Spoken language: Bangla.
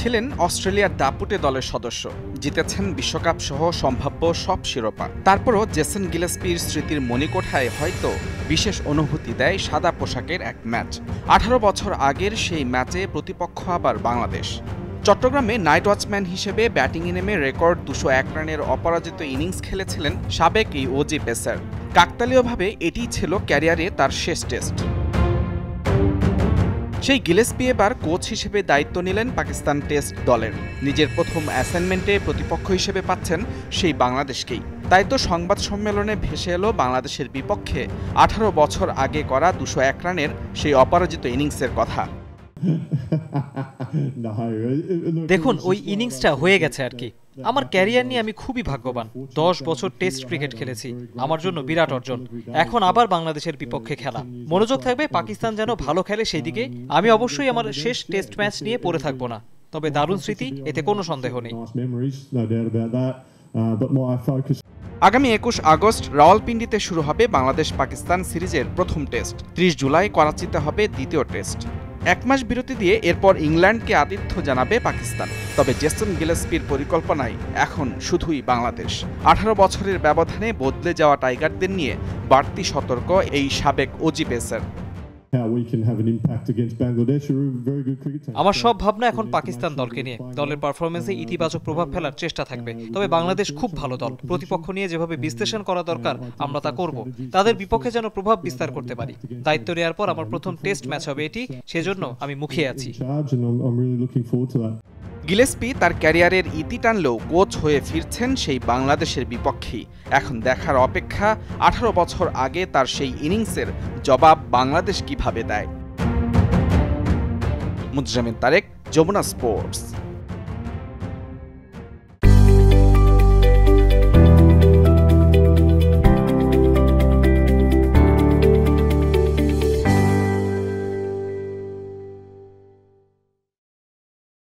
ছিলেন অস্ট্রেলিয়ার দাপুটে দলের সদস্য, জিতেছেন বিশ্বকাপ সহ সম্ভাব্য সব শিরোপা। তারপরও জেসন গিলেস্পির স্মৃতির মণিকোঠায় হয়তো বিশেষ অনুভূতি দেয় সাদা পোশাকের এক ম্যাচ। 18 বছর আগের সেই ম্যাচে প্রতিপক্ষ আবার বাংলাদেশ। চট্টগ্রামে নাইট ওয়াচম্যান হিসেবে ব্যাটিংয়ে নেমে রেকর্ড 201 রানের অপরাজিত ইনিংস খেলেছিলেন সাবেক এই ওজি পেসার। কাকতালীয়ভাবে এটিই ছিল ক্যারিয়ারে তার শেষ টেস্ট। সেই গিলেস্পি এবার কোচ হিসেবে দায়িত্ব নিলেন পাকিস্তান টেস্ট দলের। নিজের প্রথম অ্যাসাইনমেন্টে প্রতিপক্ষ হিসেবে পাচ্ছেন সেই বাংলাদেশকেই। তাই তো সংবাদ সম্মেলনে ভেসে এলো বাংলাদেশের বিপক্ষে 18 বছর আগে করা 201 রানের সেই অপরাজিত ইনিংসের কথা। দেখুন, ওই ইনিংসটা হয়ে গেছে আর কি। আমার ক্যারিয়ার নিয়ে আমি খুবই ভাগ্যবান। 10 বছর টেস্ট ক্রিকেট খেলেছি, আমার জন্য বিরাট অর্জন। এখন আবার বাংলাদেশের বিপক্ষে খেলা, মনোযোগ থাকবে পাকিস্তান যেন ভালো খেলে সেই দিকে। আমি অবশ্যই আমার শেষ টেস্ট ম্যাচ নিয়ে পড়ে থাকবো না, তবে দারুণ স্মৃতি, এতে কোনো সন্দেহ নেই। আগামী 21 আগস্ট রাওয়ালপিন্ডিতে শুরু হবে বাংলাদেশ পাকিস্তান সিরিজের প্রথম টেস্ট। 30 জুলাই করাচিতে হবে দ্বিতীয় টেস্ট। 1 মাস বিরতি দিয়ে এরপর ইংল্যান্ডকে আতিথ্য জানাবে পাকিস্তান। তবে জেসন গিলেস্পির পরিকল্পনায় এখন শুধুই বাংলাদেশ। 18 বছরের ব্যবধানে বদলে যাওয়া টাইগারদের নিয়ে বাড়তি সতর্ক এই সাবেক ওজি পেসার। আমার সব ভাবনা এখন পাকিস্তান দলকে নিয়ে। দলের পারফরমেন্সে ইতিবাচক প্রভাব ফেলার চেষ্টা থাকবে। তবে বাংলাদেশ খুব ভালো দল, প্রতিপক্ষ নিয়ে যেভাবে বিশ্লেষণ করা দরকার আমরা তা করব। তাদের বিপক্ষে যেন প্রভাব বিস্তার করতে পারি। দায়িত্ব নেওয়ার পর আমার প্রথম টেস্ট ম্যাচ হবে এটি, সেজন্য আমি মুখিয়ে আছি। গিলেস্পি তার ক্যারিয়ারের ইতি টানলেও কোচ হয়ে ফিরছেন সেই বাংলাদেশের বিপক্ষেই। এখন দেখার অপেক্ষা 18 বছর আগে তার সেই ইনিংসের জবাব বাংলাদেশ কিভাবে দেয়। মুজামিন তারেক, যমুনা স্পোর্টস।